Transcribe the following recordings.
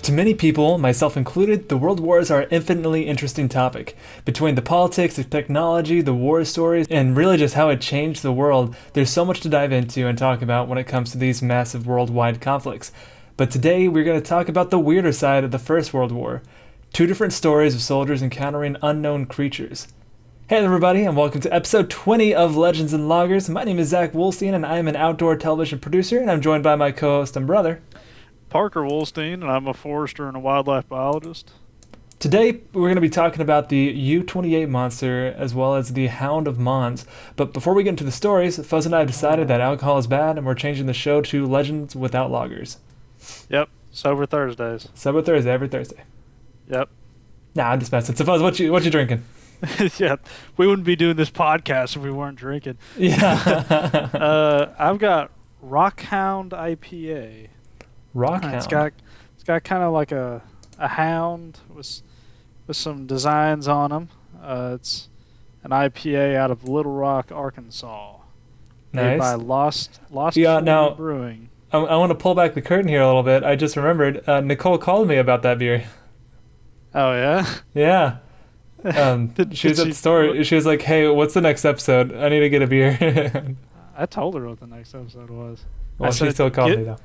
To many people, myself included, the world wars are an infinitely interesting topic. Between the politics, the technology, the war stories, and really just how it changed the world, there's so much to dive into and talk about when it comes to these massive worldwide conflicts. But today, we're going to talk about the weirder side of the First World War. Two different stories of soldiers encountering unknown creatures. Hey everybody, and welcome to episode 20 of Legends and Loggers. My name is Zac Wohlstein, and I am an outdoor television producer, and I'm joined by my co-host and brother, Parker Wohlstein, and I'm a forester and a wildlife biologist. Today, we're going to be talking about the U-28 monster as well as the Hound of Mons. But before we get into the stories, Fuzz and I have decided that alcohol is bad and we're changing the show to Legends without Loggers. Yep, sober Thursdays. Sober Thursday, every Thursday. Yep. Nah, I'm just messing. So Fuzz, what you drinking? Yeah, we wouldn't be doing this podcast if we weren't drinking. Yeah. I've got Hound IPA. Hound. It's got kind of like a hound with some designs on them. It's an IPA out of Little Rock, Arkansas. Made by Lost now, Brewing. I want to pull back the curtain here a little bit. I just remembered Nicole called me about that beer. Oh yeah. Yeah. She was at the store. She was like, "Hey, what's the next episode? I need to get a beer." I told her what the next episode was. Well, she still called me though.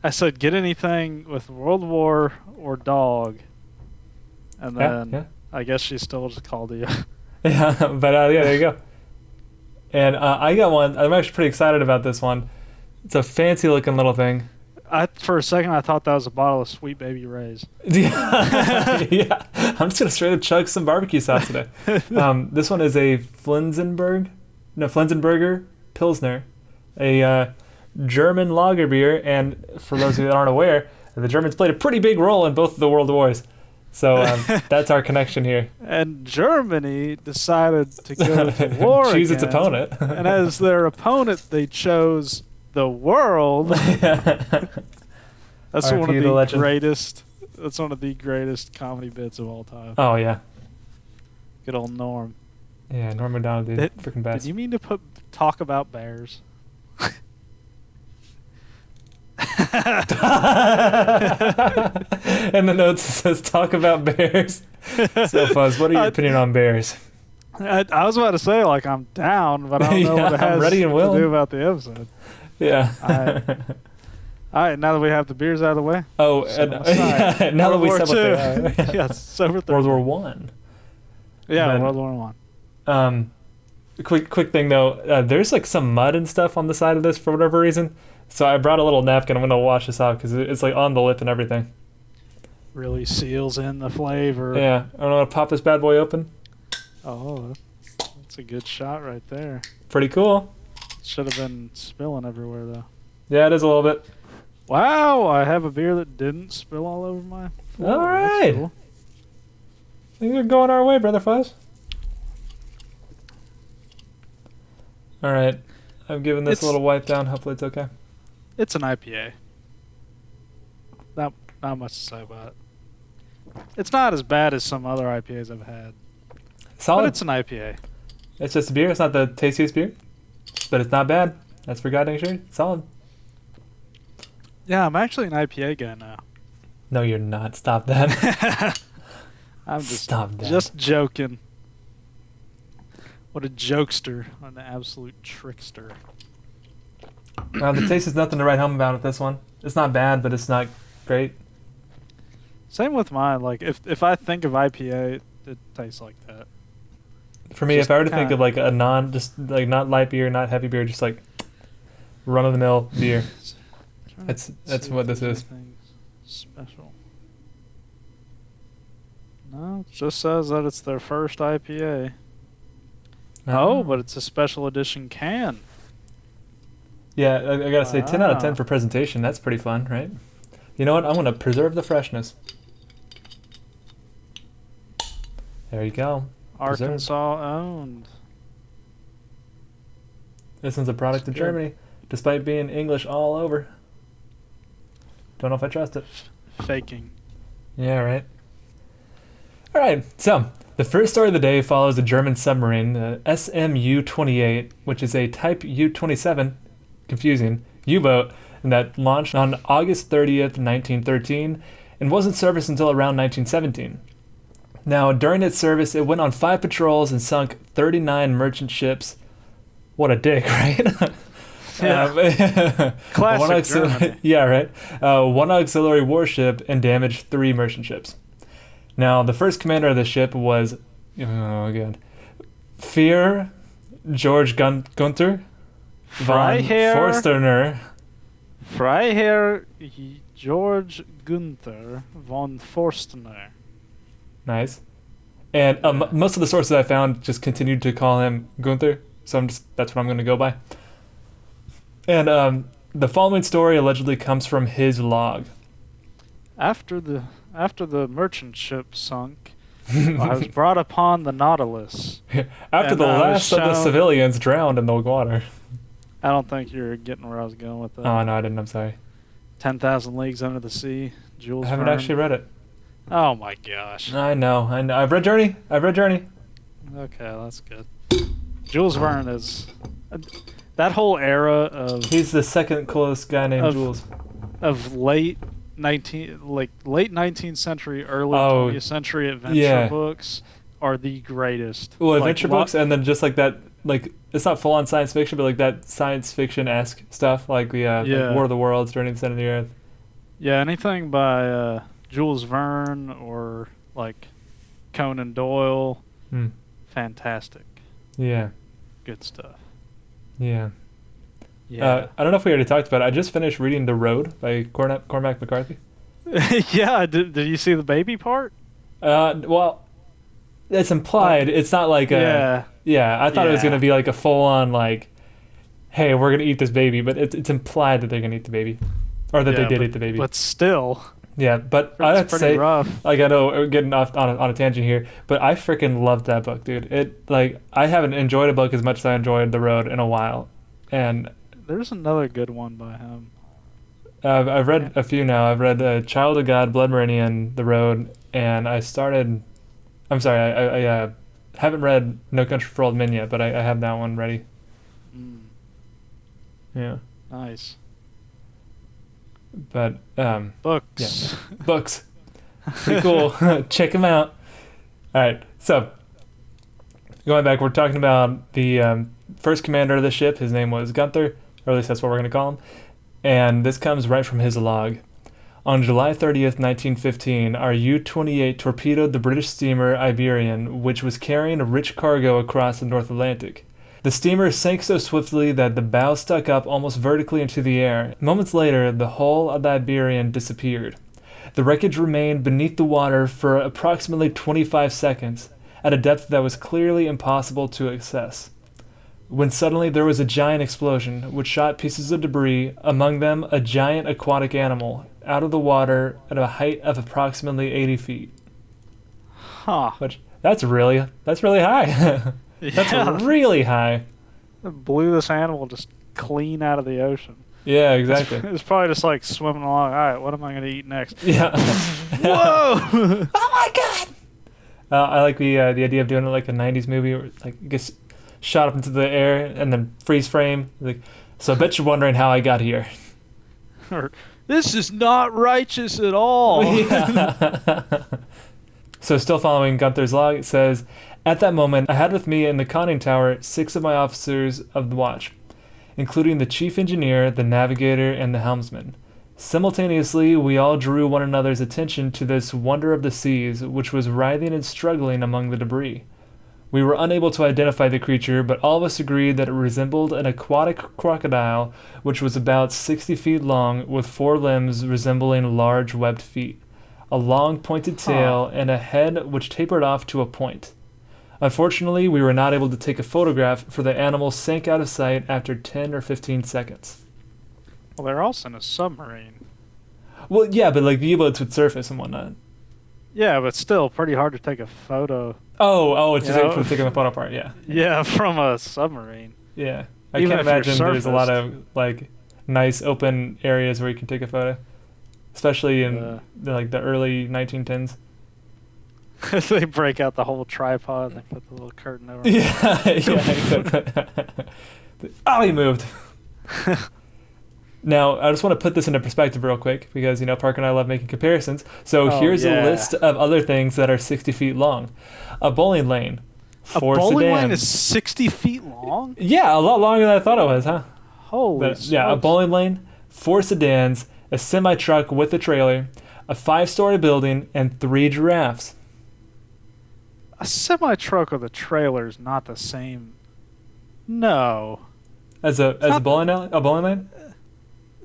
I said, get anything with World War or dog. And then I guess she still just called you. Yeah, but there you go. And I got one. I'm actually pretty excited about this one. It's a fancy looking little thing. For a second, I thought that was a bottle of Sweet Baby Ray's. Yeah. I'm just going to straight up chug some barbecue sauce today. This one is a Flinsenberger Pilsner. A German lager beer, and for those of you that aren't aware, the Germans played a pretty big role in both of the world wars. So that's our connection here. And Germany decided to go to war choose again, its opponent. and as their opponent, they chose the world. That's one of the greatest. That's one of the greatest comedy bits of all time. Oh yeah. Good old Norm. Yeah, Norm Macdonald did freaking best. Did you mean to talk about bears? And the notes says talk about bears. So Fuzz, what are your opinion on bears? I was about to say, like, I'm down, but I don't know what it has ready and to do about the episode. Yeah. All right, now that we have the beers out of the way. Oh, now that we said what they are. Yes, sober Thursday. World War One. Yeah, World War One. Quick thing though, there's like some mud and stuff on the side of this for whatever reason. So I brought a little napkin. I'm gonna wash this off because it's like on the lip and everything. Really seals in the flavor. Yeah, I'm gonna pop this bad boy open. Oh, that's a good shot right there. Pretty cool. Should have been spilling everywhere though. Yeah, it is a little bit. Wow, I have a beer that didn't spill all over my floor. All right. Cool. Things are going our way, Brother Fuzz. All right, I'm giving this a little wipe down. Hopefully it's okay. It's an IPA. Not much to say about it. It's not as bad as some other IPAs I've had. Solid. But it's an IPA. It's just a beer. It's not the tastiest beer, but it's not bad. That's for goddamn sure. Solid. Yeah, I'm actually an IPA guy now. No, you're not. Stop that. I'm just joking. What a jokester. What an absolute trickster. The taste is nothing to write home about with this one. It's not bad, but it's not great. Same with mine. Like, if I think of IPA, it tastes like that. For me, if I were to think of like a not light beer, not heavy beer, just like run-of-the-mill beer, that's what this is. Special. No, it just says that it's their first IPA. Oh, but it's a special edition can. Yeah, I gotta say, 10 out of 10 for presentation. That's pretty fun, right? You know what? I'm gonna preserve the freshness. There you go. Arkansas owned. This one's a product of Germany, despite being English all over. Don't know if I trust it. Faking. Yeah, right. All right, so the first story of the day follows a German submarine, the SMU-28, which is a Type U-27, confusing, U-boat that launched on August 30th, 1913, and wasn't serviced until around 1917. Now, during its service, it went on 5 patrols and sunk 39 merchant ships. What a dick, right? Classic Germany. Yeah, right. 1 auxiliary warship and damaged 3 merchant ships. Now, the first commander of the ship was, Fear George Gunther von Forstener. Freiherr George Gunther von Forstener. Nice. And most of the sources I found just continued to call him Gunther, so that's what I'm going to go by. And the following story allegedly comes from his log. After the merchant ship sunk, I was brought upon the Nautilus. After the last of the civilians drowned in the water. I don't think you're getting where I was going with that. Oh, no, I didn't. I'm sorry. 10,000 Leagues Under the Sea, Jules Verne. I haven't actually read it. Oh, my gosh. I know. I've read Journey. Okay, that's good. Jules Verne is... that whole era of... He's the second coolest guy named Jules. Of late 19th century, early 20th century adventure books are the greatest. Well, adventure books, and then just like that, like it's not full on science fiction, but like that science fiction-esque stuff, like the like War of the Worlds, Journey to the Center of the Earth. Yeah, anything by Jules Verne or like Conan Doyle, fantastic. Yeah, good stuff. Yeah. I don't know if we already talked about it. I just finished reading The Road by Cormac McCarthy. Yeah, did you see the baby part? Well, it's implied. It's not like I thought it was going to be like a full-on like, hey, we're going to eat this baby, but it's implied that they're going to eat the baby. Or that they did eat the baby. But still. Yeah, but I have to say, rough. Like I know we're getting off on a tangent here, but I freaking loved that book, dude. I haven't enjoyed a book as much as I enjoyed The Road in a while. And there's another good one by him. I've read a few now. I've read Child of God, Blood Meridian, The Road, and I haven't read No Country for Old Men yet, but I have that one ready. Yeah. Nice. But books. Yeah. Books. Pretty cool. Check them out. All right. So going back, we're talking about the first commander of the ship. His name was Gunther, or at least that's what we're going to call him. And this comes right from his log. On July 30th, 1915, our U-28 torpedoed the British steamer Iberian, which was carrying a rich cargo across the North Atlantic. The steamer sank so swiftly that the bow stuck up almost vertically into the air. Moments later, the hull of the Iberian disappeared. The wreckage remained beneath the water for approximately 25 seconds, at a depth that was clearly impossible to access, when suddenly there was a giant explosion, which shot pieces of debris, among them a giant aquatic animal, out of the water at a height of approximately 80 feet. Huh. Which, that's really high. That's really high. It blew this animal just clean out of the ocean. Yeah, exactly. It's probably just like swimming along. All right, what am I going to eat next? Yeah. Whoa! Oh my god! I like the idea of doing it like a 90s movie where it like gets shot up into the air and then freeze frame. Like, so I bet you're wondering how I got here. Or, this is not righteous at all. Yeah. So still following Gunther's log, it says, at that moment, I had with me in the conning tower 6 of my officers of the watch, including the chief engineer, the navigator, and the helmsman. Simultaneously, we all drew one another's attention to this wonder of the seas, which was writhing and struggling among the debris. We were unable to identify the creature, but all of us agreed that it resembled an aquatic crocodile, which was about 60 feet long, with 4 limbs resembling large webbed feet, a long pointed tail, and a head which tapered off to a point. Unfortunately, we were not able to take a photograph, for the animal sank out of sight after 10 or 15 seconds. Well, they're also in a submarine. Well, yeah, but like the U-boats would surface and whatnot. Yeah, but still pretty hard to take a photo. Oh, it's just like from taking the photo part, yeah. Yeah, from a submarine. Yeah. I can't imagine there's a lot of like nice open areas where you can take a photo. Especially in the early 1910s. They break out the whole tripod and they put the little curtain over it. Yeah, exactly. Oh, he moved. Now, I just want to put this into perspective real quick because, Parker and I love making comparisons. So here's a list of other things that are 60 feet long. A bowling lane. A bowling lane is 60 feet long? Yeah, a lot longer than I thought it was, huh? Holy smokes. Yeah, a bowling lane, 4 sedans, a semi-truck with a trailer, a 5-story building, and 3 giraffes. A semi-truck with a trailer is not the same. No. As a bowling lane?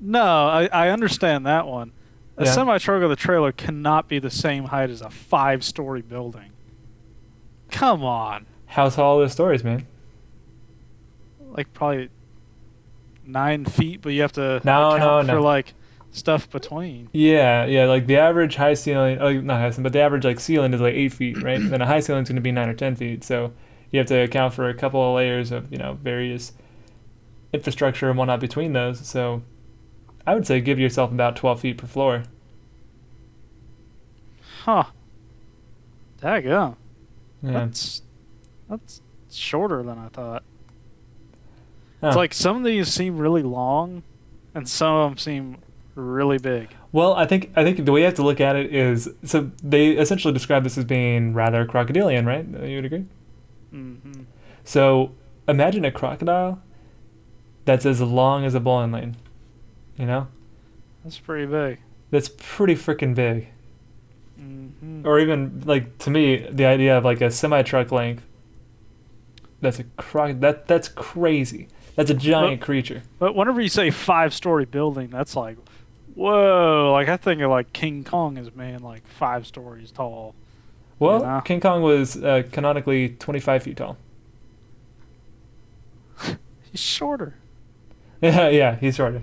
No, I understand that one. A semi-truck with a trailer cannot be the same height as a 5-story building. Come on. How tall are the stories, man? Like probably 9 feet, but you have to account for like stuff between. Yeah, like the average high ceiling, not high ceiling, but the average like ceiling is like 8 feet, right? And then a high ceiling is going to be 9 or 10 feet. So you have to account for a couple of layers of, various infrastructure and whatnot between those. So I would say give yourself about 12 feet per floor. Huh. Daggum. Yeah. That's shorter than I thought. Huh. It's like some of these seem really long, and some of them seem really big. Well, I think the way you have to look at it is, so they essentially describe this as being rather crocodilian, right? You would agree? Mm-hmm. So imagine a crocodile that's as long as a bowling lane. That's pretty big. That's pretty freaking big. Mm-hmm. Or even, like, to me, the idea of like a semi-truck length. That's that's crazy. That's a giant creature. But whenever you say 5-story building, that's like, whoa! Like I think of like King Kong as being like 5 stories tall. Well, King Kong was canonically 25 feet tall. He's shorter. Yeah, he's shorter.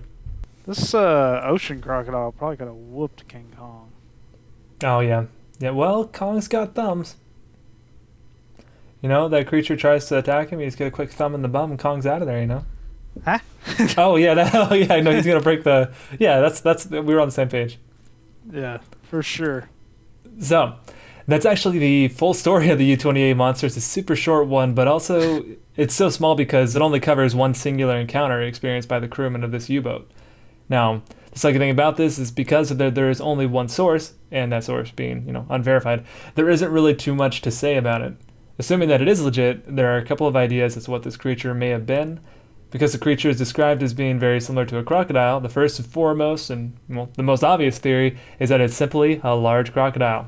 This ocean crocodile probably could have whooped King Kong. Oh, yeah. Yeah, well, Kong's got thumbs. That creature tries to attack him, you just get a quick thumb in the bum, and Kong's out of there, Huh? Oh, yeah, no, he's going to break the... Yeah, that's we were on the same page. Yeah, for sure. So, that's actually the full story of the U-28 monster. It's a super short one, but also it's so small because it only covers one singular encounter experienced by the crewmen of this U-boat. Now, the second thing about this is because there is only one source, and that source being, unverified, there isn't really too much to say about it. Assuming that it is legit, there are a couple of ideas as to what this creature may have been. Because the creature is described as being very similar to a crocodile, the first and foremost, and the most obvious theory, is that it's simply a large crocodile.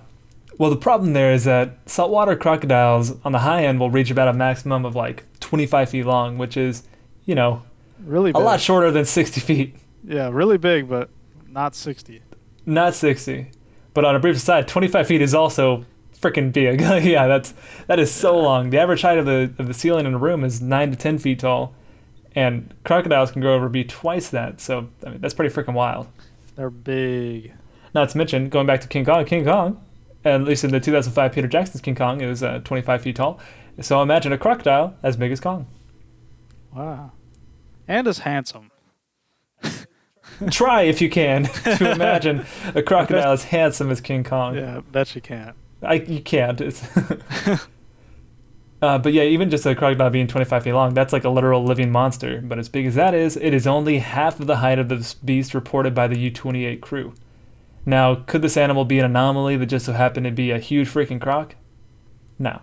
Well, the problem there is that saltwater crocodiles on the high end will reach about a maximum of like 25 feet long, which is, really big. A lot shorter than 60 feet. Yeah, really big, but not 60. Not 60. But on a brief aside, 25 feet is also freaking big. Yeah, that is so long. The average height of the ceiling in a room is 9 to 10 feet tall, and crocodiles can grow over be twice that. So I mean, that's pretty freaking wild. They're big. Not to mention, going back to King Kong, at least in the 2005 Peter Jackson's King Kong, it was 25 feet tall. So imagine a crocodile as big as Kong. Wow. And as handsome. Try, if you can, to imagine a crocodile as handsome as King Kong. Yeah, bet you can't. You can't. It's but yeah, even just a crocodile being 25 feet long, that's like a literal living monster. But as big as that is, it is only half of the height of this beast reported by the U-28 crew. Now, could this animal be an anomaly that just so happened to be a huge freaking croc? No.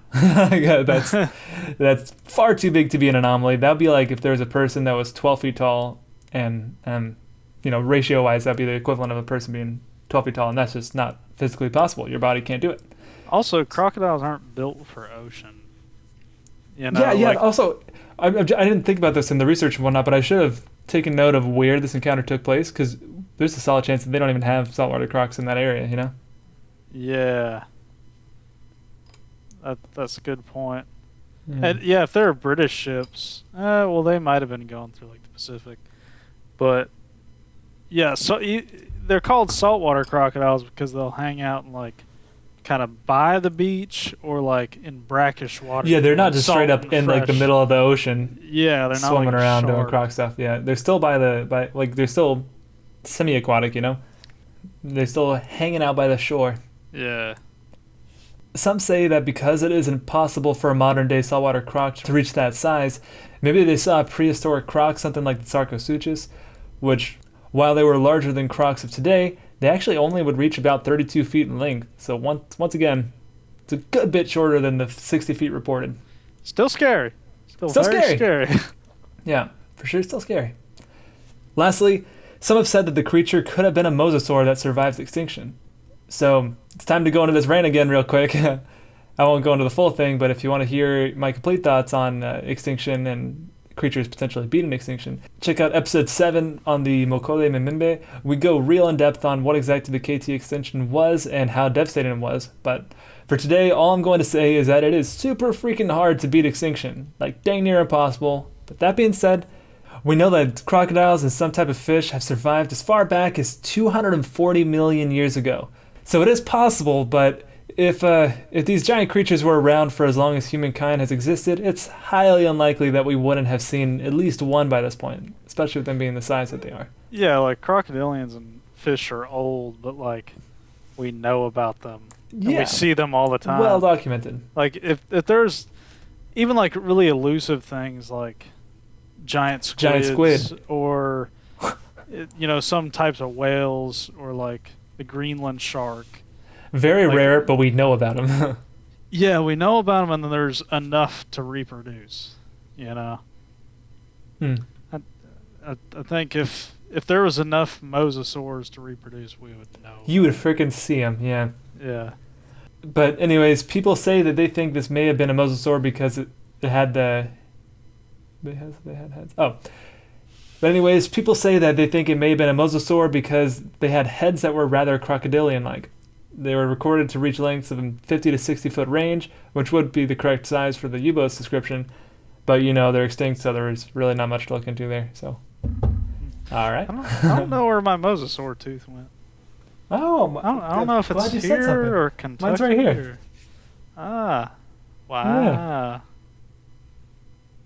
That's far too big to be an anomaly. That would be like if there was a person that was 12 feet tall and ratio-wise, that'd be the equivalent of a person being 12 feet tall, and that's just not physically possible. Your body can't do it. Also, crocodiles aren't built for ocean. Yeah. Also, I didn't think about this in the research and whatnot, but I should have taken note of where this encounter took place, because there's a solid chance that they don't even have saltwater crocs in that area, Yeah. That's a good point. Yeah. And if there are British ships, well, they might have been going through like the Pacific. But yeah, so they're called saltwater crocodiles because they'll hang out and like kind of by the beach or like in brackish water. Yeah, they're not just straight up in like the middle of the ocean. Yeah, they're not swimming like around doing croc stuff. Yeah, they're still they're still semi-aquatic. They're still hanging out by the shore. Yeah. Some say that because it is impossible for a modern-day saltwater croc to reach that size, maybe they saw a prehistoric croc, something like the Sarcosuchus, which While they were larger than crocs of today, they actually only would reach about 32 feet in length. So once again, it's a good bit shorter than the 60 feet reported. Still scary. Still very scary. Yeah, for sure, still scary. Lastly, some have said that the creature could have been a mosasaur that survived extinction. So it's time to go into this rant again real quick. I won't go into the full thing, but if you want to hear my complete thoughts on extinction and creatures potentially beating extinction, check out episode 7 on the Mokole Memimbe. We go real in depth on what exactly the KT extinction was and how devastating it was. But for today, all I'm going to say is that it is super freaking hard to beat extinction. Like, dang near impossible. But that being said, we know that crocodiles and some type of fish have survived as far back as 240 million years ago. So it is possible, but if these giant creatures were around for as long as humankind has existed, it's highly unlikely that we wouldn't have seen at least one by this point, especially with them being the size that they are. Yeah, like crocodilians and fish are old, but like we know about them. Yeah. And we see them all the time. Well documented. Like if there's even like really elusive things like giant squid or some types of whales or like the Greenland shark. Very rare, but we know about them. Yeah, we know about them, and then there's enough to reproduce. I think if there was enough mosasaurs to reproduce, we would know. You would freaking see them, yeah. Yeah. But anyways, people say that they think this may have been a mosasaur because it had the... They had heads. Oh. But anyways, people say that they think it may have been a mosasaur because they had heads that were rather crocodilian-like. They were recorded to reach lengths of 50 to 60 foot range, which would be the correct size for the U-boat's description. But, they're extinct, so there's really not much to look into there. So, all right. I don't know where my mosasaur tooth went. Oh, I don't know if it's here or Kentucky. Mine's right here. Wow. Yeah.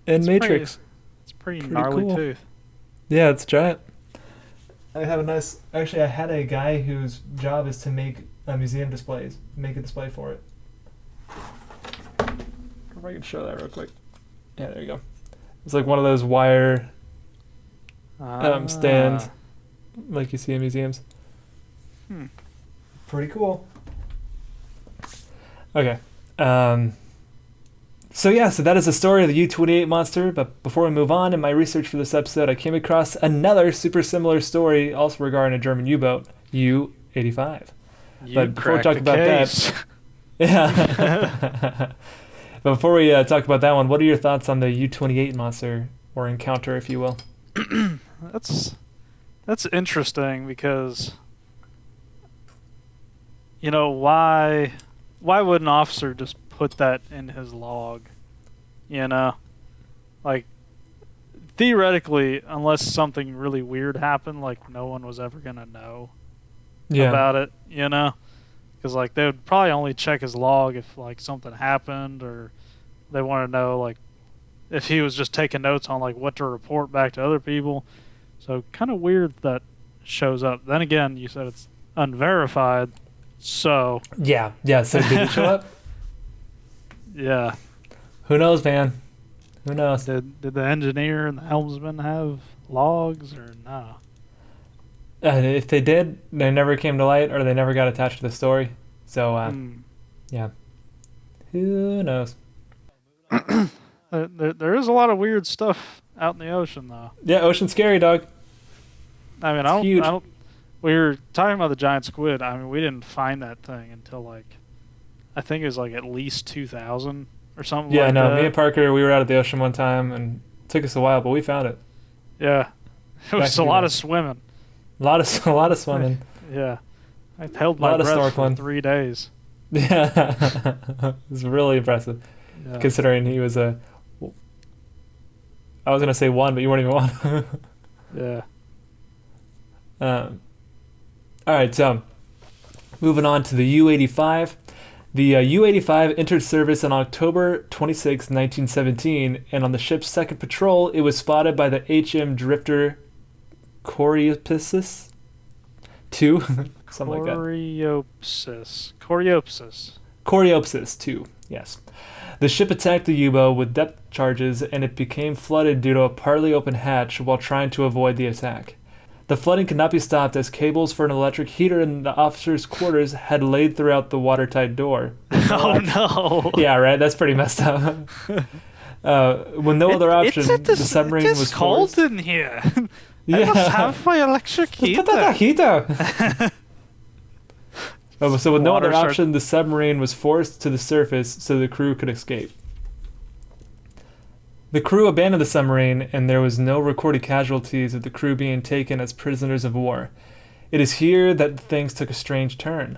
In Matrix. It's pretty gnarly cool. tooth. Yeah, it's giant. I had a guy whose job is to make museum displays, make a display for it. If I can show that real quick. Yeah, there you go. It's like one of those wire stands like you see in museums. Pretty cool. Okay. So that is the story of the U-28 monster, but before we move on, in my research for this episode, I came across another super similar story also regarding a German U-boat, U-85. But before we talk about that... Yeah. But before we talk about that one, what are your thoughts on the U-28 monster, or encounter, if you will? That's interesting because, why would an officer just put that in his log? Like, theoretically, unless something really weird happened, like no one was ever gonna know about it, because like they would probably only check his log if like something happened, or they want to know like if he was just taking notes on like what to report back to other people. So kind of weird that shows up. Then again, you said it's unverified, so yeah. So did it show up? Yeah. Who knows, man? Who knows? Did the engineer and the helmsman have logs or no? If they did, they never came to light, or they never got attached to the story. So, yeah. Who knows? There is a lot of weird stuff out in the ocean, though. Yeah, ocean's scary, dog. I mean, I don't. We were talking about the giant squid. I mean, we didn't find that thing until like, I think it was like at least 2000 or something. Yeah, like no, that. me and Parker, we were out at the ocean one time, and it took us a while, but we found it. Yeah, it was a lot of swimming. A lot of swimming. Yeah, I held my breath for 3 days. Yeah, it was really impressive, considering he was I was gonna say one, but you weren't even one. Yeah. All right, so moving on to the U-85. The U-85 entered service on October 26, 1917, and on the ship's second patrol, it was spotted by the HM drifter Coreopsis 2, something like that. Coreopsis 2, yes. The ship attacked the U-boat with depth charges, and it became flooded due to a partly open hatch while trying to avoid the attack. The flooding could not be stopped as cables for an electric heater in the officers' quarters had laid throughout the watertight door. Oh no! Yeah, right. That's pretty messed up. With no other option, the submarine was cold forced. in here. I must have my electric heater. Put that heater. So with no other option, the submarine was forced to the surface so the crew could escape. The crew abandoned the submarine, and there was no recorded casualties of the crew being taken as prisoners of war. It is here that things took a strange turn.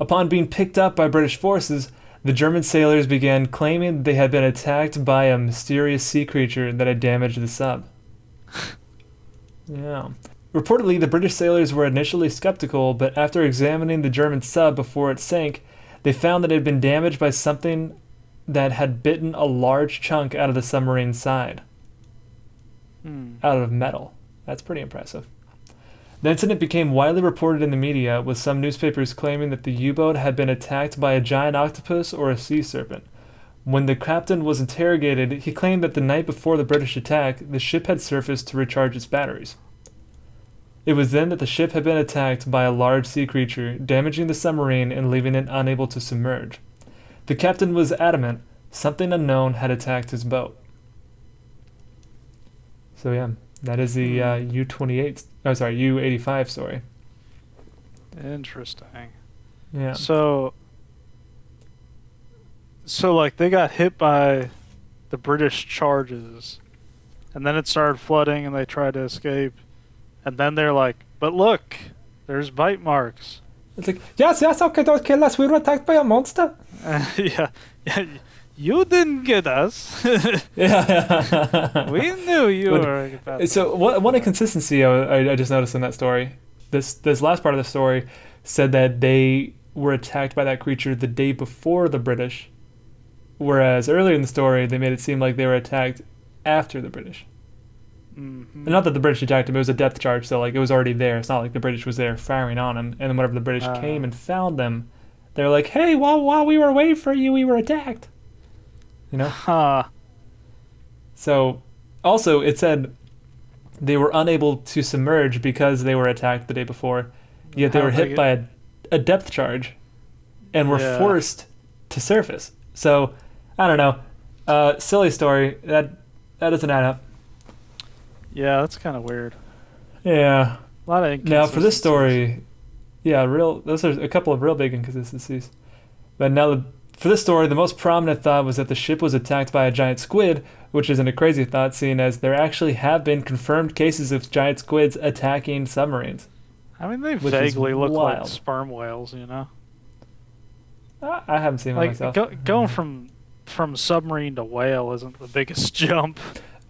Upon being picked up by British forces, the German sailors began claiming they had been attacked by a mysterious sea creature that had damaged the sub. Yeah. Reportedly, the British sailors were initially skeptical, but after examining the German sub before it sank, they found that it had been damaged by something that had bitten a large chunk out of the submarine's side. Out of metal. That's pretty impressive. The incident became widely reported in the media, with some newspapers claiming that the U-boat had been attacked by a giant octopus or a sea serpent. When the captain was interrogated, he claimed that the night before the British attack, the ship had surfaced to recharge its batteries. It was then that the ship had been attacked by a large sea creature, damaging the submarine and leaving it unable to submerge. The captain was adamant something unknown had attacked his boat. So yeah, that is the U-85 story. Interesting. Yeah. So like they got hit by the British charges, and then it started flooding, and they tried to escape, and then they're like, "But look, there's bite marks." It's like, yes, okay, don't kill us. We were attacked by a monster. Yeah, you didn't get us. Yeah. We knew you were. So one inconsistency I just noticed in that story. This last part of the story said that they were attacked by that creature the day before the British, whereas earlier in the story they made it seem like they were attacked after the British. Mm-hmm. Not that the British attacked him, it was a depth charge, so like it was already there. It's not like the British was there firing on him, and then whenever the British came and found them, they were like, hey, while we were waiting for you, we were attacked. You know? So, also, it said they were unable to submerge because they were attacked the day before, yet they were hit by a depth charge and were forced to surface. So, I don't know. Silly story. That doesn't add up. Yeah, that's kind of weird. Yeah. A lot of now for this story, those are a couple of real big inconsistencies. But now for this story, the most prominent thought was that the ship was attacked by a giant squid, which isn't a crazy thought, seeing as there actually have been confirmed cases of giant squids attacking submarines. I mean, they vaguely look like sperm whales, you know? I haven't seen one myself. Going from submarine to whale isn't the biggest jump.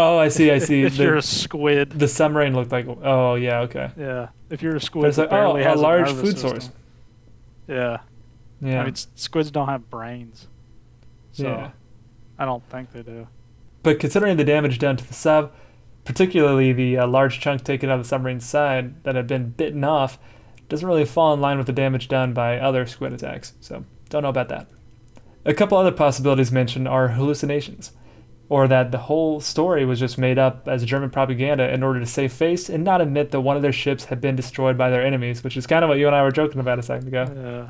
Oh, I see. If you're a squid. The submarine looked like... Oh, yeah, okay. Yeah. If you're a squid, it's like, barely has a large nervous food system. source. Yeah. Yeah. I mean, squids don't have brains. So yeah. I don't think they do. But considering the damage done to the sub, particularly the large chunk taken out of the submarine's side that had been bitten off, doesn't really fall in line with the damage done by other squid attacks. So, don't know about that. A couple other possibilities mentioned are hallucinations, or that the whole story was just made up as German propaganda in order to save face and not admit that one of their ships had been destroyed by their enemies, which is kind of what you and I were joking about a second ago. Yeah.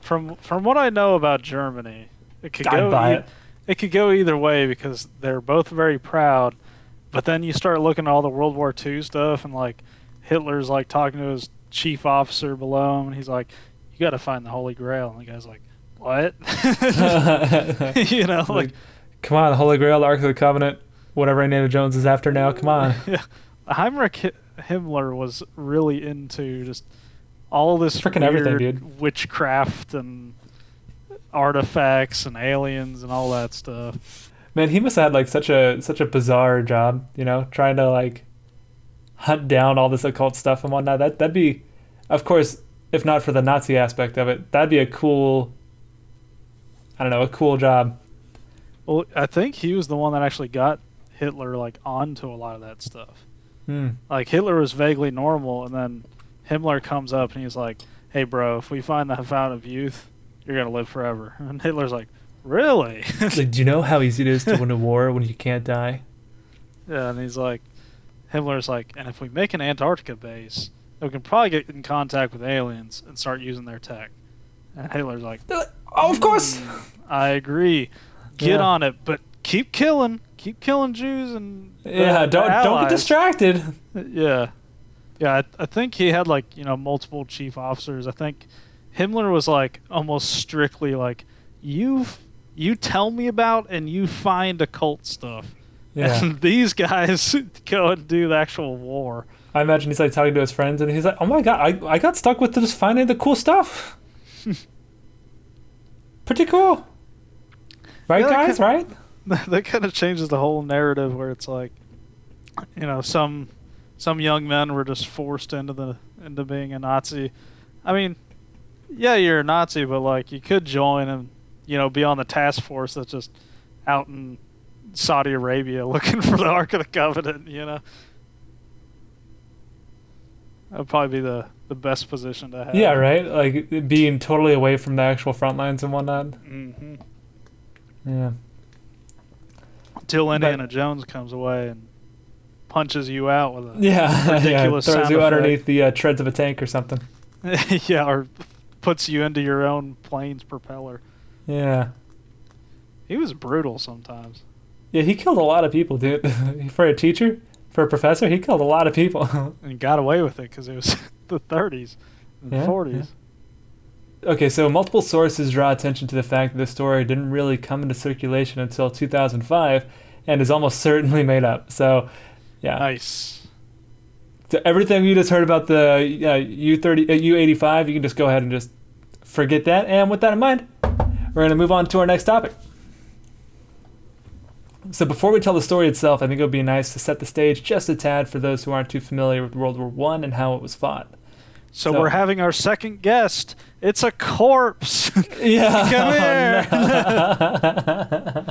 From what I know about Germany, it could go either way because they're both very proud, but then you start looking at all the World War II stuff, and like Hitler's like talking to his chief officer below him, and he's like, "You got to find the Holy Grail," and the guy's like, "What?" You know, like. Come on, the Holy Grail, the Ark of the Covenant, whatever Indiana Jones is after now, come on. Yeah. Heinrich Himmler was really into just all this freaking everything, dude. Witchcraft and artifacts and aliens and all that stuff. Man, he must have had like such a bizarre job, you know, trying to like hunt down all this occult stuff and whatnot. That'd be, of course, if not for the Nazi aspect of it, that'd be a cool job. Well, I think he was the one that actually got Hitler like onto a lot of that stuff. Like Hitler was vaguely normal, and then Himmler comes up and he's like, "Hey, bro, if we find the Fountain of Youth, you're gonna live forever." And Hitler's like, "Really?" Like, do you know how easy it is to win a war when you can't die? Yeah, and he's like, Himmler's like, and if we make an Antarctica base, we can probably get in contact with aliens and start using their tech. And Hitler's like, oh, of course. I agree. Get on it, but keep killing Jews and don't get distracted. Yeah. I think he had like multiple chief officers. I think Himmler was like almost strictly like you tell me about and you find occult stuff. Yeah. And these guys go and do the actual war. I imagine he's like talking to his friends and he's like, oh my god, I got stuck with just finding the cool stuff. Pretty cool. Right, guys? Right? That kind of changes the whole narrative where it's like, some young men were just forced into being a Nazi. I mean, yeah, you're a Nazi, but like you could join and be on the task force that's just out in Saudi Arabia looking for the Ark of the Covenant. That'd probably be the best position to have. Yeah, right. Like being totally away from the actual front lines and whatnot. Mm-hmm. Yeah. Until Indiana Jones comes away and punches you out with a throws ridiculous sound you effect. Underneath the treads of a tank or something. Yeah, or puts you into your own plane's propeller. Yeah. He was brutal sometimes. Yeah, he killed a lot of people, dude. For a teacher, for a professor, he killed a lot of people. And got away with it because it was the 30s and 40s. Yeah. Okay, so multiple sources draw attention to the fact that the story didn't really come into circulation until 2005 and is almost certainly made up. So, yeah. Nice. So everything you just heard about the U-85, you can just go ahead and just forget that. And with that in mind, we're going to move on to our next topic. So before we tell the story itself, I think it would be nice to set the stage just a tad for those who aren't too familiar with World War I and how it was fought. So we're having our second guest. It's a corpse. Yeah. Come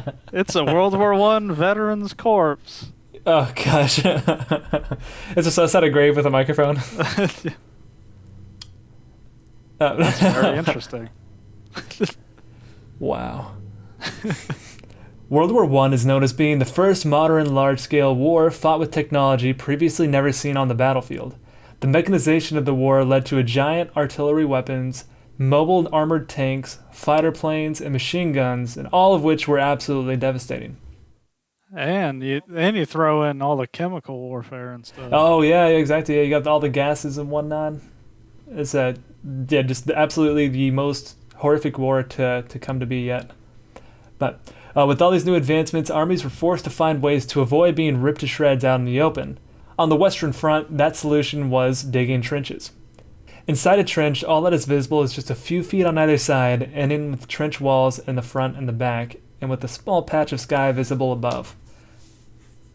here. It's a World War I veteran's corpse. Oh, gosh. It's just outside a grave with a microphone. That's very interesting. Wow. World War I is known as being the first modern large-scale war fought with technology previously never seen on the battlefield. The mechanization of the war led to giant artillery weapons, mobile armored tanks, fighter planes, and machine guns, and all of which were absolutely devastating. And you throw in all the chemical warfare and stuff. Oh, yeah, exactly. Yeah, you got all the gases and whatnot. It's just absolutely the most horrific war to come to be yet. But with all these new advancements, armies were forced to find ways to avoid being ripped to shreds out in the open. On the Western Front, that solution was digging trenches. Inside a trench, all that is visible is just a few feet on either side, ending with trench walls in the front and the back, and with a small patch of sky visible above.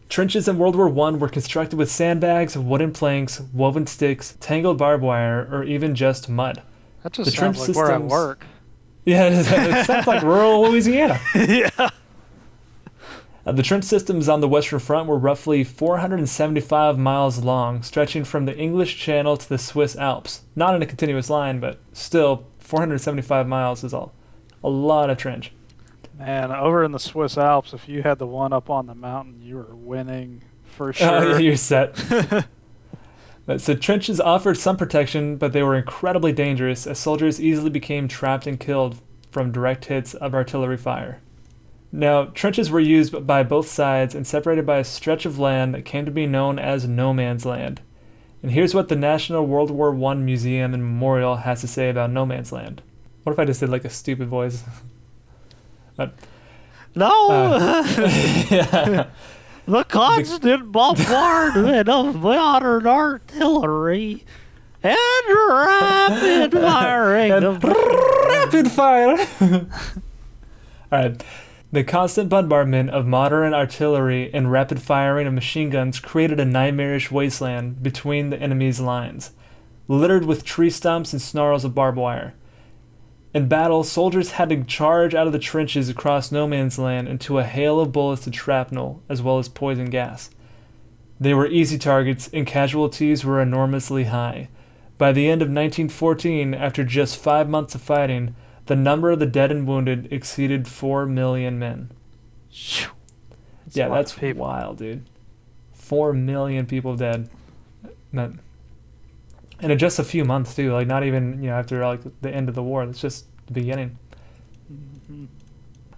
Trenches in World War I were constructed with sandbags, wooden planks, woven sticks, tangled barbed wire, or even just mud. That just sounds like we're at work. Yeah, it sounds like rural Louisiana. Yeah. The trench systems on the Western Front were roughly 475 miles long, stretching from the English Channel to the Swiss Alps. Not in a continuous line, but still, 475 miles is a lot of trench. Man, over in the Swiss Alps, if you had the one up on the mountain, you were winning for sure. You're set. So trenches offered some protection, but they were incredibly dangerous as soldiers easily became trapped and killed from direct hits of artillery fire. Now, trenches were used by both sides and separated by a stretch of land that came to be known as No Man's Land. And here's what the National World War I Museum and Memorial has to say about No Man's Land. What if I just did like a stupid voice? Yeah. The constant bombardment of modern artillery and rapid firing rapid fire. All right. The constant bombardment of modern artillery and rapid firing of machine guns created a nightmarish wasteland between the enemy's lines, littered with tree stumps and snarls of barbed wire. In battle, soldiers had to charge out of the trenches across No Man's Land into a hail of bullets and shrapnel, as well as poison gas. They were easy targets, and casualties were enormously high. By the end of 1914, after just 5 months of fighting, the number of the dead and wounded exceeded 4 million men. That's wild, dude. 4 million people dead. That, and in just a few months too, like not even after like the end of the war. It's just the beginning. Mm-hmm.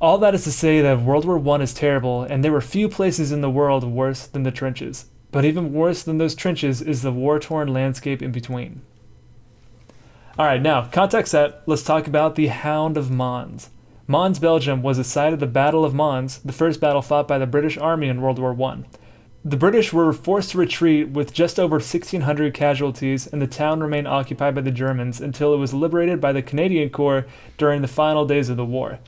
All that is to say that World War I is terrible, and there were few places in the world worse than the trenches. But even worse than those trenches is the war-torn landscape in between. Alright, now, context set, let's talk about the Hound of Mons. Mons, Belgium was the site of the Battle of Mons, the first battle fought by the British Army in World War I. The British were forced to retreat with just over 1,600 casualties, and the town remained occupied by the Germans until it was liberated by the Canadian Corps during the final days of the war.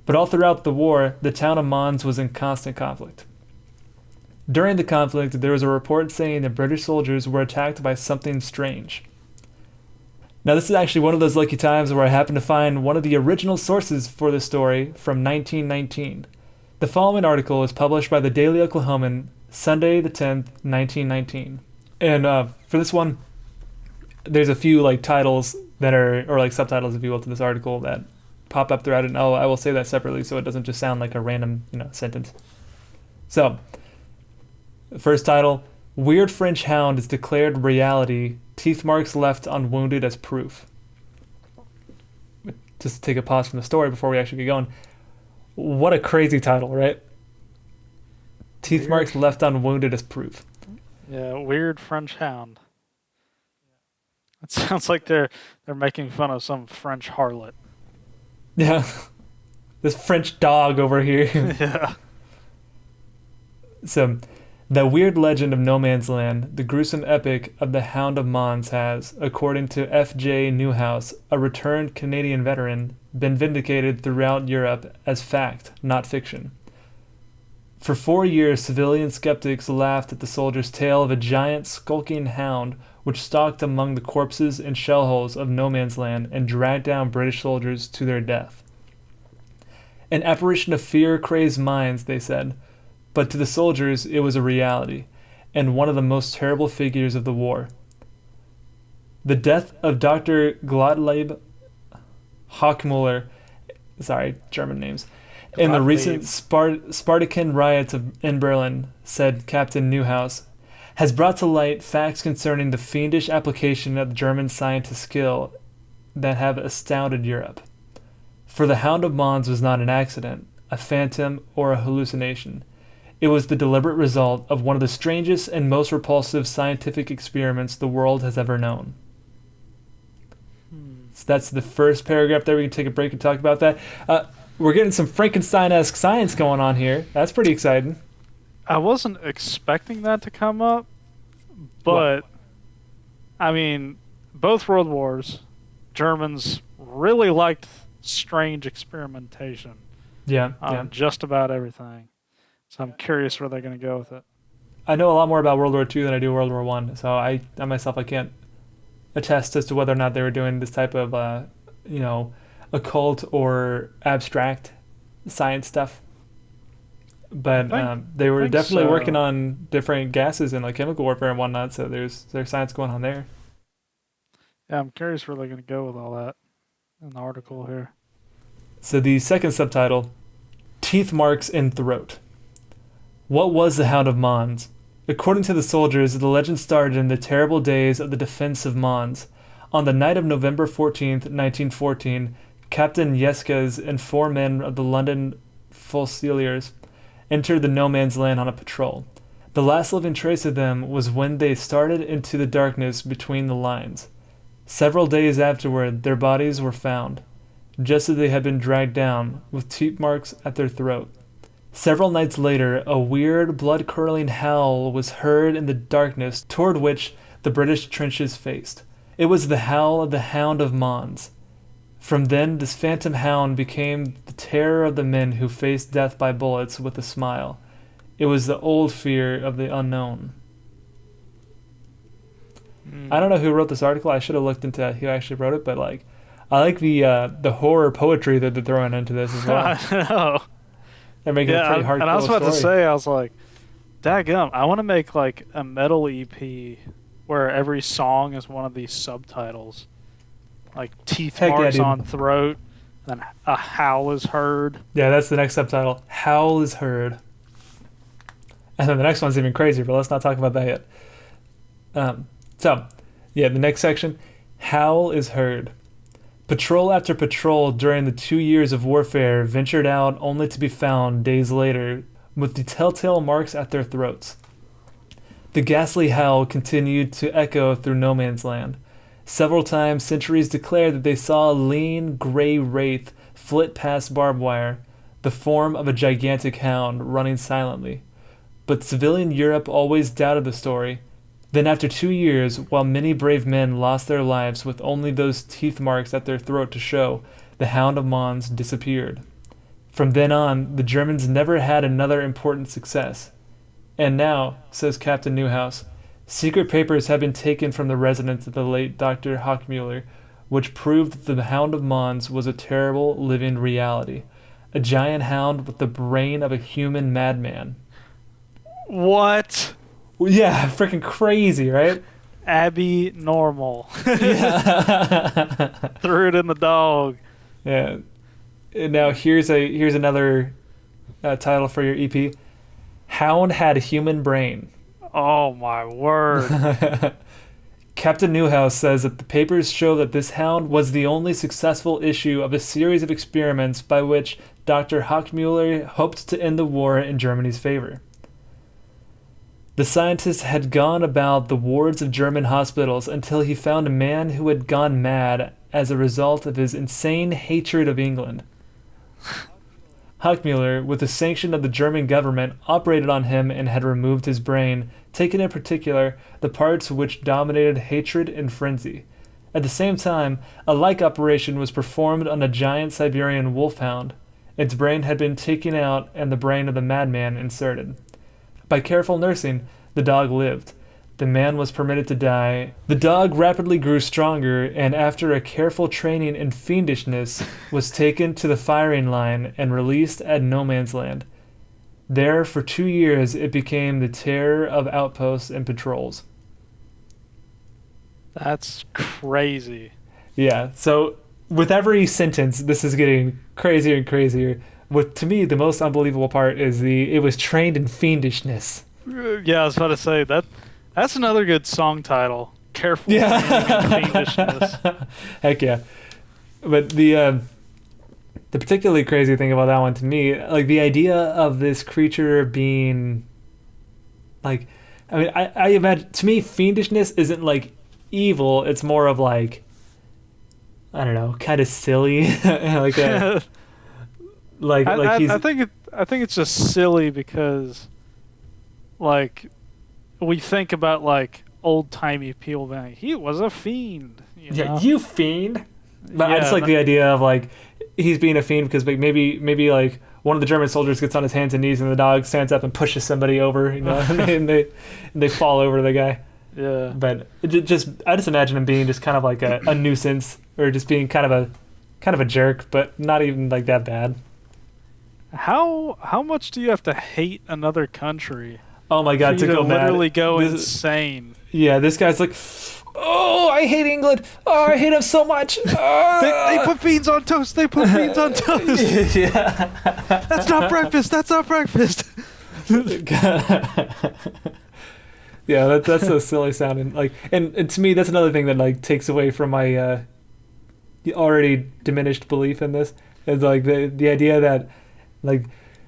But all throughout the war, the town of Mons was in constant conflict. During the conflict, there was a report saying that British soldiers were attacked by something strange. Now, this is actually one of those lucky times where I happened to find one of the original sources for this story from 1919. The following article was published by the Daily Oklahoman, Sunday the 10th, 1919. And for this one, there's a few like titles that are, or like subtitles, if you will, to this article that pop up throughout it. And I will say that separately so it doesn't just sound like a random, sentence. So, first title, Weird French Hound is declared reality, teeth marks left on wounded as proof. Just take a pause from the story before we actually get going. What a crazy title, right? Teeth Weird. Marks left on wounded as proof. Yeah, Weird French Hound. It sounds like they're making fun of some French harlot. Yeah. This French dog over here. Yeah. So, the weird legend of No Man's Land, the gruesome epic of the Hound of Mons has, according to F.J. Newhouse, a returned Canadian veteran, been vindicated throughout Europe as fact, not fiction. For 4 years, civilian skeptics laughed at the soldier's tale of a giant skulking hound which stalked among the corpses and shell holes of No Man's Land and dragged down British soldiers to their death. An apparition of fear-crazed minds, they said, but to the soldiers it was a reality, and one of the most terrible figures of the war. The death of Dr. Gottlieb Hochmuller, German names, in the recent Spartakian riots in Berlin, said Captain Newhouse, has brought to light facts concerning the fiendish application of German scientists' skill that have astounded Europe. For the Hound of Mons was not an accident, a phantom, or a hallucination. It was the deliberate result of one of the strangest and most repulsive scientific experiments the world has ever known. So that's the first paragraph there. We can take a break and talk about that. We're getting some Frankenstein-esque science going on here. That's pretty exciting. I wasn't expecting that to come up, but, I mean, both World Wars, Germans really liked strange experimentation on just about everything. So I'm curious where they're going to go with it. I know a lot more about World War II than I do World War I, so I myself can't attest as to whether or not they were doing this type of, occult or abstract science stuff. But they were definitely working on different gases and like chemical warfare and whatnot, so there's science going on there. Yeah, I'm curious where they're going to go with all that in the article here. So the second subtitle, Teeth Marks in Throat. What was the Hound of Mons? According to the soldiers, the legend started in the terrible days of the defense of Mons. On the night of November 14th, 1914, Captain Yescas and 4 men of the London Fusiliers entered the No Man's Land on a patrol. The last living trace of them was when they started into the darkness between the lines. Several days afterward, their bodies were found, just as they had been dragged down, with teeth marks at their throat. Several nights later, a weird, blood-curdling howl was heard in the darkness toward which the British trenches faced. It was the howl of the Hound of Mons. From then, this phantom hound became the terror of the men who faced death by bullets with a smile. It was the old fear of the unknown. I don't know who wrote this article. I should have looked into who actually wrote it, but I like the horror poetry that they're throwing into this as well. I know. They're making a pretty hardcore story. And I was about to say, I was like, daggum, I want to make like a metal EP where every song is one of these subtitles. Like teeth marks on throat, then a howl is heard. Yeah, that's the next subtitle. Howl is heard. And then the next one's even crazier, but let's not talk about that yet. The next section, howl is heard. Patrol after patrol during the 2 years of warfare ventured out only to be found days later with the telltale marks at their throats. The ghastly howl continued to echo through no man's land. Several times sentries declared that they saw a lean, gray wraith flit past barbed wire, the form of a gigantic hound running silently. But civilian Europe always doubted the story. Then after 2 years, while many brave men lost their lives with only those teeth marks at their throat to show, the Hound of Mons disappeared. From then on, the Germans never had another important success. And now, says Captain Newhouse, secret papers have been taken from the residence of the late Dr. Hochmuller, which proved that the Hound of Mons was a terrible living reality. A giant hound with the brain of a human madman. What? Yeah, freaking crazy, right? Abby normal. Yeah. Threw it in the dog. Yeah. And now here's another title for your EP. Hound had a human brain. Oh my word. Captain Newhouse says that the papers show that this hound was the only successful issue of a series of experiments by which Dr. Hochmuller hoped to end the war in Germany's favor. The scientist had gone about the wards of German hospitals until he found a man who had gone mad as a result of his insane hatred of England. Hochmuller, with the sanction of the German government, operated on him and had removed his brain, taking in particular the parts which dominated hatred and frenzy. At the same time, a like operation was performed on a giant Siberian wolfhound. Its brain had been taken out and the brain of the madman inserted. By careful nursing, the dog lived. The man was permitted to die. The dog rapidly grew stronger, and after a careful training in fiendishness, was taken to the firing line and released at no man's land. There, for 2 years, it became the terror of outposts and patrols. That's crazy. Yeah, so with every sentence, this is getting crazier and crazier. To me, the most unbelievable part is it was trained in fiendishness. Yeah, I was about to say that's another good song title. Careful fiendishness. Heck yeah. But the particularly crazy thing about that one to me, like the idea of this creature being like, I mean, I imagine, to me, fiendishness isn't like evil, it's more of like, I don't know, kind of silly. Like a I think it's just silly because, like, we think about like old timey people being like, he was a fiend. Yeah, you fiend. But I just like the idea of like he's being a fiend because maybe like one of the German soldiers gets on his hands and knees and the dog stands up and pushes somebody over, and they fall over the guy. Yeah. But I just imagine him being just kind of like a nuisance, or just being kind of a jerk, but not even like that bad. How much do you have to hate another country? Oh my God, to go mad. Literally go insane. Yeah, this guy's like, oh, I hate England. Oh, I hate him so much. They put beans on toast. They put beans on toast. Yeah. That's not breakfast. That's not breakfast. Yeah, that's so silly sounding. Like, and to me, that's another thing that like takes away from my already diminished belief in this. Is like the idea that like,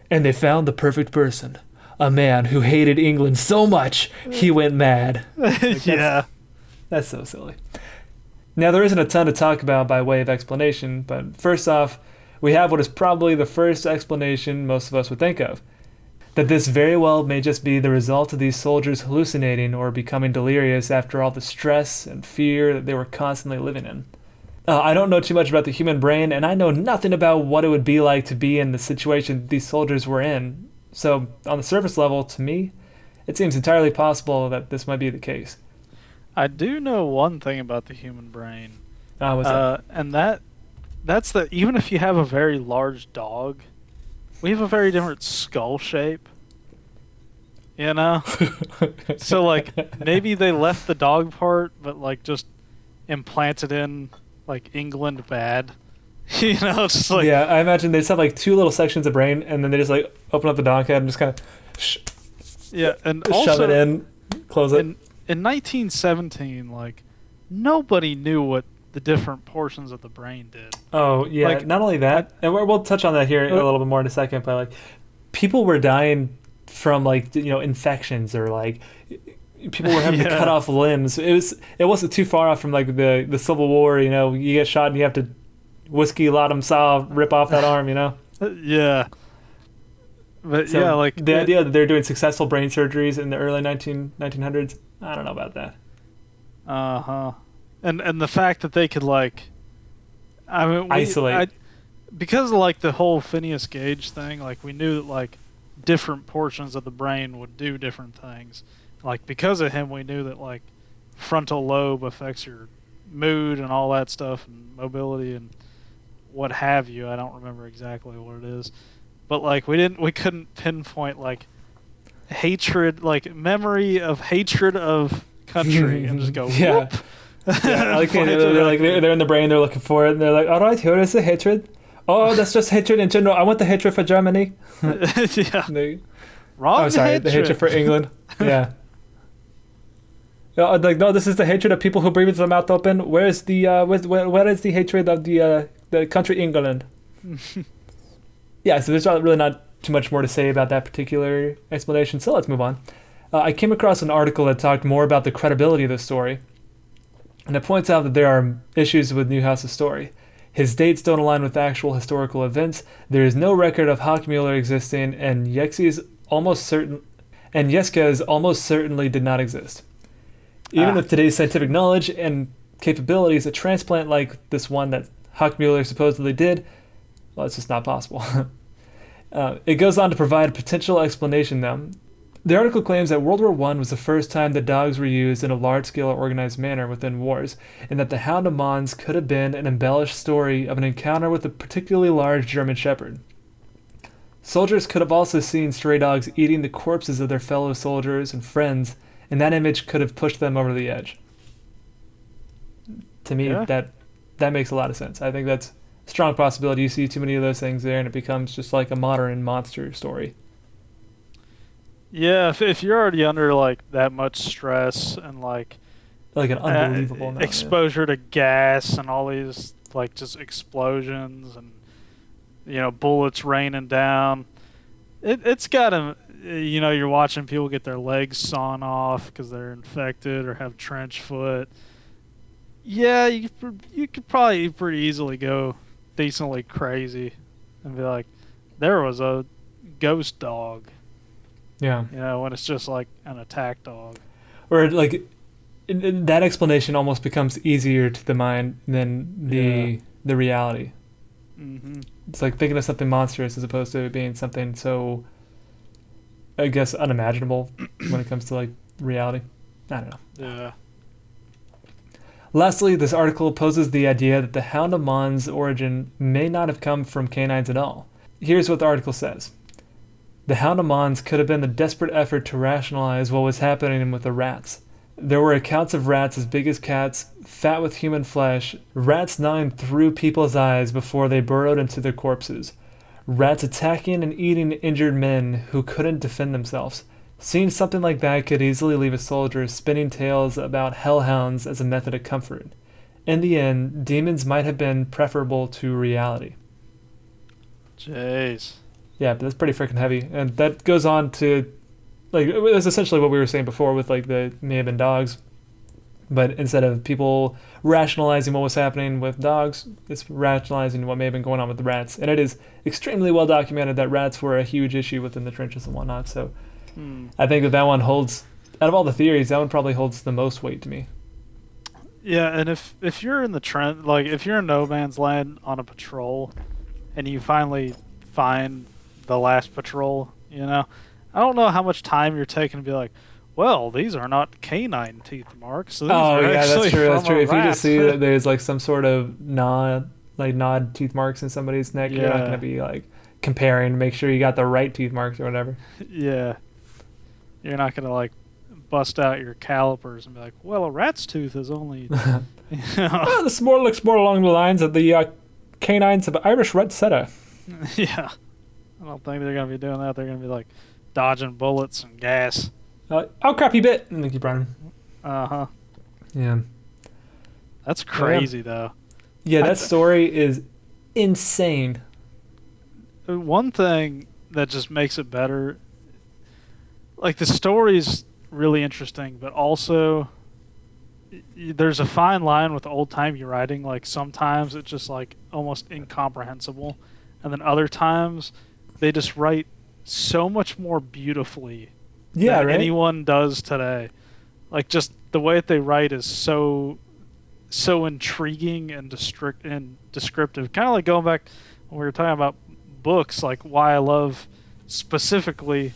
and they found the perfect person, a man who hated England so much he went mad. Like, yeah, that's so silly. Now there isn't a ton to talk about by way of explanation, but first off, we have what is probably the first explanation most of us would think of. That this very well may just be the result of these soldiers hallucinating or becoming delirious after all the stress and fear that they were constantly living in. I don't know too much about the human brain, and I know nothing about what it would be like to be in the situation these soldiers were in. So, on the surface level, to me, it seems entirely possible that this might be the case. I do know one thing about the human brain. What's that? And that's that even if you have a very large dog, we have a very different skull shape. You know? So, like, maybe they left the dog part, but, like, just implanted in, like, England bad. You know, it's just like... Yeah, I imagine they just have, like, two little sections of brain, and then they just, like, open up the dog head and just kind of... Yeah, and shove it in, close it. In 1917, like, nobody knew what the different portions of the brain did. Oh, yeah. Like, Not only that, and we'll touch on that here a little bit more in a second, but, like, people were dying from, like, infections, or, like, people were having to cut off limbs. It wasn't too far off from, like, the Civil War, you get shot and you have to whiskey bottom saw rip off that arm, Yeah. But so yeah, like the idea that they're doing successful brain surgeries in the early 1900s, I don't know about that. And the fact that they could, like, I mean, isolate, because of, like, the whole Phineas Gage thing, like, we knew that, like, different portions of the brain would do different things. Like, because of him, we knew that, like, frontal lobe affects your mood and all that stuff, and mobility and what have you. I don't remember exactly what it is, but, like, we couldn't pinpoint, like, hatred, like, memory of hatred of country, and just go yeah. Yeah, like they're in the brain, they're looking for it, and they're like, all right, here is the hatred. Oh, that's just hatred in general. I want the hatred for Germany. Yeah. Wrong. Oh, sorry, the hatred for England. Yeah. Like, no, this is the hatred of people who breathe with their mouth open. Where is the where is the hatred of the country England? Yeah, so there's really not too much more to say about that particular explanation. So let's move on. I came across an article that talked more about the credibility of the story, and it points out that there are issues with Newhouse's story. His dates don't align with actual historical events. There is no record of Hawkmuller existing, and Yeska's almost certainly did not exist. Even with today's scientific knowledge and capabilities, a transplant like this one that Hawkmuller supposedly did, well, it's just not possible. It goes on to provide a potential explanation, though. The article claims that World War I was the first time that dogs were used in a large-scale organized manner within wars, and that the Hound of Mons could have been an embellished story of an encounter with a particularly large German Shepherd. Soldiers could have also seen stray dogs eating the corpses of their fellow soldiers and friends, and that image could have pushed them over the edge. To me, that makes a lot of sense. I think that's a strong possibility. You see too many of those things there, and it becomes just like a modern monster story. Yeah, if you're already under, like, that much stress and, like an unbelievable amount, exposure to gas and all these, like, just explosions and, bullets raining down, it's got to, you're watching people get their legs sawn off because they're infected or have trench foot. Yeah, you could probably pretty easily go decently crazy and be like, there was a ghost dog. Yeah. When it's just like an attack dog. Or, like, that explanation almost becomes easier to the mind than the reality. Mm-hmm. It's like thinking of something monstrous as opposed to it being something so, I guess, unimaginable when it comes to, like, reality. I don't know. Yeah. Lastly, this article poses the idea that the Hound of Mons' origin may not have come from canines at all. Here's what the article says. The Hound of Mons could have been the desperate effort to rationalize what was happening with the rats. There were accounts of rats as big as cats, fat with human flesh, rats gnawing through people's eyes before they burrowed into their corpses, rats attacking and eating injured men who couldn't defend themselves. Seeing something like that could easily leave a soldier spinning tales about hellhounds as a method of comfort. In the end, demons might have been preferable to reality. Jeez. Yeah, but that's pretty freaking heavy. And that goes on to, like, that's essentially what we were saying before with, like, the may have been dogs. But instead of people rationalizing what was happening with dogs, it's rationalizing what may have been going on with the rats. And it is extremely well documented that rats were a huge issue within the trenches and whatnot. So I think that one holds, out of all the theories, that one probably holds the most weight to me. Yeah, and if you're in the trench, like, if you're in no man's land on a patrol and you finally find the last patrol, I don't know how much time you're taking to be like, well, these are not canine teeth marks. So that's true. That's true. If rat. You just see that there's, like, some sort of nod teeth marks in somebody's neck, you're not going to be, like, comparing to make sure you got the right teeth marks or whatever. Yeah. You're not going to, like, bust out your calipers and be like, well, a rat's tooth is only... Well, this looks more along the lines of the canines of Irish red setter. Yeah. I don't think they're going to be doing that. They're going to be like, dodging bullets and gas. Oh crap, he bit! And then keep running. Uh-huh. Yeah. That's crazy, though. Yeah, that story is insane. One thing that just makes it better, like the story's really interesting, but also there's a fine line with old-timey writing. Like sometimes it's just like almost incomprehensible, and then other times they just write so much more beautifully than anyone does today. Like just the way that they write is so intriguing and descriptive. Kind of like going back when we were talking about books, like why I love specifically,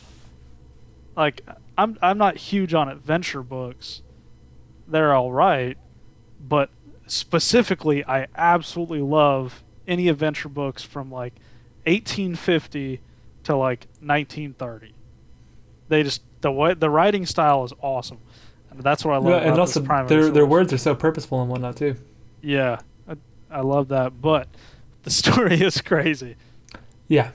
like I'm not huge on adventure books. They're all right, but specifically I absolutely love any adventure books from like 1850 to like 1930. They just the writing style is awesome. And that's what I love about and also this primary their words are so purposeful and whatnot too. Yeah, I love that, but the story is crazy. Yeah,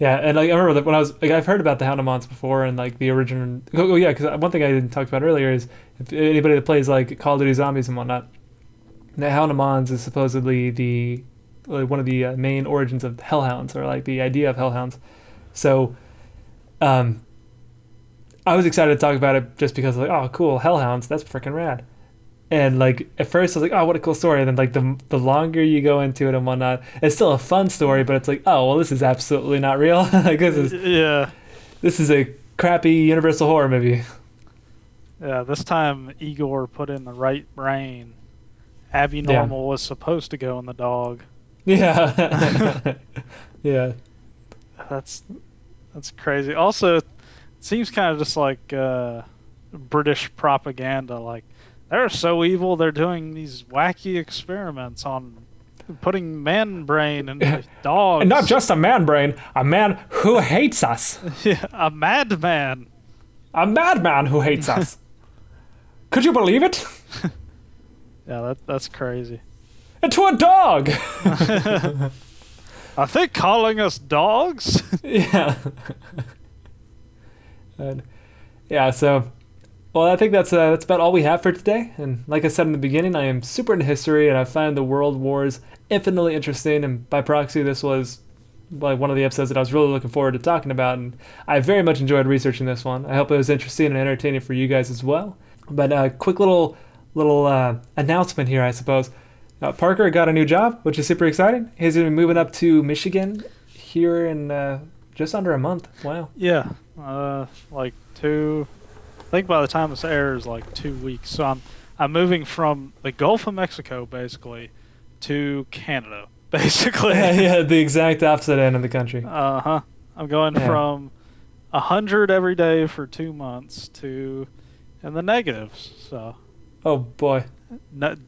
and like I remember that when I was like I've heard about the Hound of Mons before and like the original. Oh yeah, because one thing I didn't talk about earlier is if anybody that plays like Call of Duty Zombies and whatnot, the Hound of Mons is supposedly one of the main origins of hellhounds, or like the idea of hellhounds. So, I was excited to talk about it just because like, oh cool, hellhounds, that's freaking rad. And like at first I was like, oh what a cool story, and then like the longer you go into it and whatnot, it's still a fun story, but it's like, oh well, this is absolutely not real. Like this is a crappy Universal horror movie. Yeah, this time Igor put in the right brain. Abby Normal was supposed to go in the dog. Yeah. Yeah. That's crazy. Also, it seems kind of just like British propaganda. Like, they're so evil, they're doing these wacky experiments on putting man brain into dogs. And not just a man brain, a man who hates us. Yeah, a madman. A madman who hates us. Could you believe it? Yeah, that's crazy. And to a dog! Are they calling us dogs? Yeah. Yeah, so... Well, I think that's about all we have for today. And like I said in the beginning, I am super into history, and I find the world wars infinitely interesting. And by proxy, this was like one of the episodes that I was really looking forward to talking about. And I very much enjoyed researching this one. I hope it was interesting and entertaining for you guys as well. But a quick little announcement here, I suppose. Parker got a new job, which is super exciting. He's going to be moving up to Michigan here in just under a month. Wow. Yeah, like two. I think by the time this airs, like 2 weeks. So I'm moving from the Gulf of Mexico, basically, to Canada, basically. Yeah, the exact opposite end of the country. Uh-huh. I'm going from 100 every day for 2 months to in the negatives. So. Oh, boy.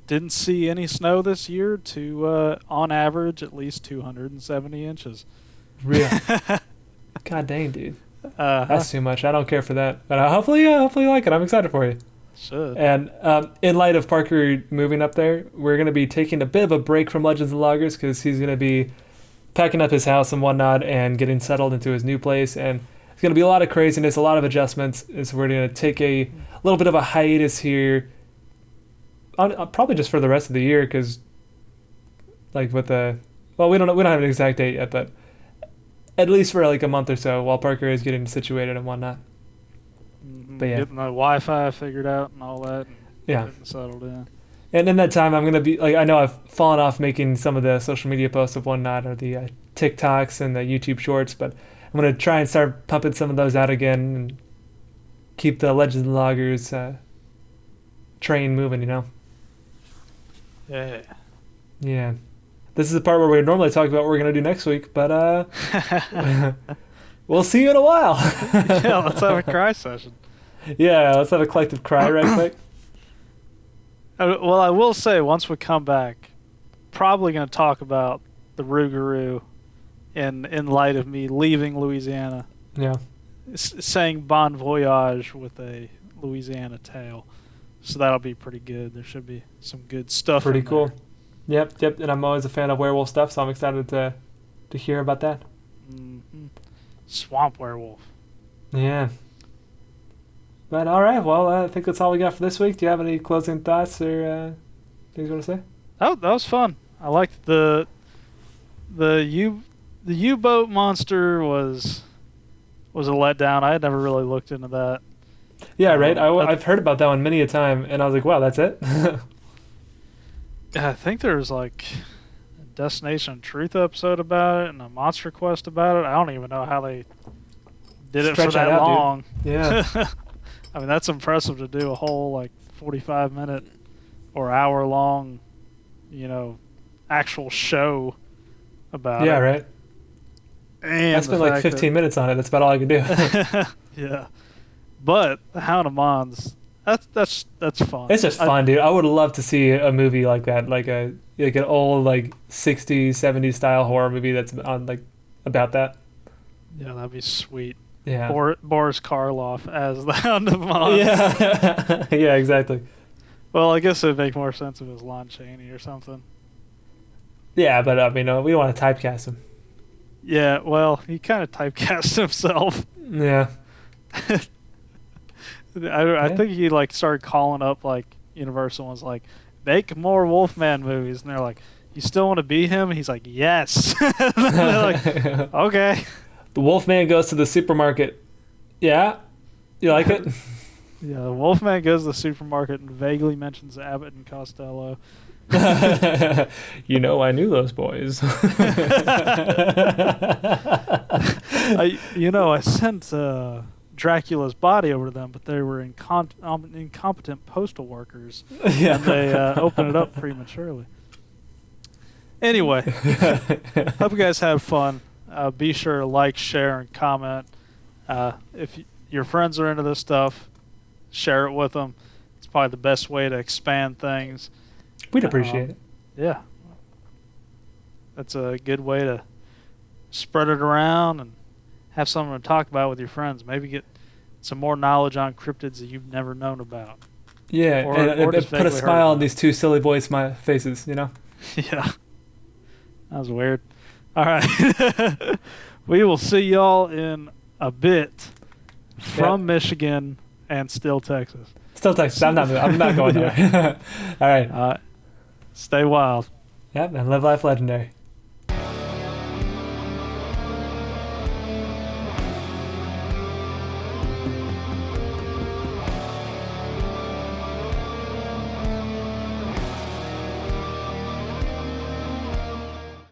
Didn't see any snow this year to, on average, at least 270 inches. Real. God dang, dude. That's too much. I don't care for that. But hopefully you like it. I'm excited for you. Should. And in light of Parker moving up there, we're going to be taking a bit of a break from Legends and Loggers because he's going to be packing up his house and whatnot and getting settled into his new place. And it's going to be a lot of craziness, a lot of adjustments. And so we're going to take a little bit of a hiatus here, probably just for the rest of the year because, like we don't have an exact date yet, but at least for like a month or so while Parker is getting situated and whatnot. Mm-hmm. But yeah, getting the Wi-Fi figured out and all that. And getting settled in. And in that time, I'm gonna be like, I know I've fallen off making some of the social media posts and whatnot, or the TikToks and the YouTube Shorts, but I'm gonna try and start pumping some of those out again and keep the Legends and Loggers train moving. You know. Yeah. Yeah. This is the part where we normally talk about what we're going to do next week, but we'll see you in a while. Yeah, let's have a cry session. Yeah, let's have a collective cry right quick. Well, I will say, once we come back, probably going to talk about the Rougarou in light of me leaving Louisiana. Yeah. Saying bon voyage with a Louisiana tale. So that'll be pretty good. There should be some good stuff. Pretty cool. Yep, and I'm always a fan of werewolf stuff, so I'm excited to hear about that. Mm-hmm. Swamp werewolf. Yeah. But all right, well, I think that's all we got for this week. Do you have any closing thoughts or things you want to say? Oh, that was fun. I liked the U-boat monster was a letdown. I had never really looked into that. Yeah, right. I've heard about that one many a time, and I was like, wow, that's it. Yeah, I think there's like a Destination Truth episode about it and a Monster Quest about it. I don't even know how they did it for that out, long. Dude. Yeah. I mean, that's impressive to do a whole like 45-minute or hour-long, actual show about it. Yeah, right. And I spent like 15 minutes on it. That's about all I could do. Yeah. But the Hound of Mons, that's fun. It's just fun, dude. I would love to see a movie like that, like an old like 60s, 70s style horror movie that's on like about that. Yeah, that'd be sweet. Yeah. Boris Karloff as the Hound of Mons. Yeah. Yeah, exactly. Well, I guess it would make more sense if it was Lon Chaney or something. Yeah, but I mean, we want to typecast him. Yeah, well, he kind of typecast himself. Yeah. I think he like started calling up like Universal and was like, make more Wolfman movies, and they're like, you still want to be him? And he's like, yes. They're like, okay. The Wolfman goes to the supermarket. Yeah, you like it? Yeah, the Wolfman goes to the supermarket and vaguely mentions Abbott and Costello. I knew those boys. I sent Dracula's body over to them, but they were incompetent postal workers. Yeah. And they opened it up prematurely. Anyway, hope you guys had fun. Be sure to like, share, and comment. If your friends are into this stuff, share it with them. It's probably the best way to expand things. We'd appreciate it. Yeah. That's a good way to spread it around and have something to talk about with your friends. Maybe get some more knowledge on cryptids that you've never known about. Yeah, or put a smile on these two silly boys' faces, Yeah. That was weird. All right. We will see y'all in a bit from Michigan and still Texas. Still Texas. I'm not going there. All right. Stay wild. Yep, and live life legendary.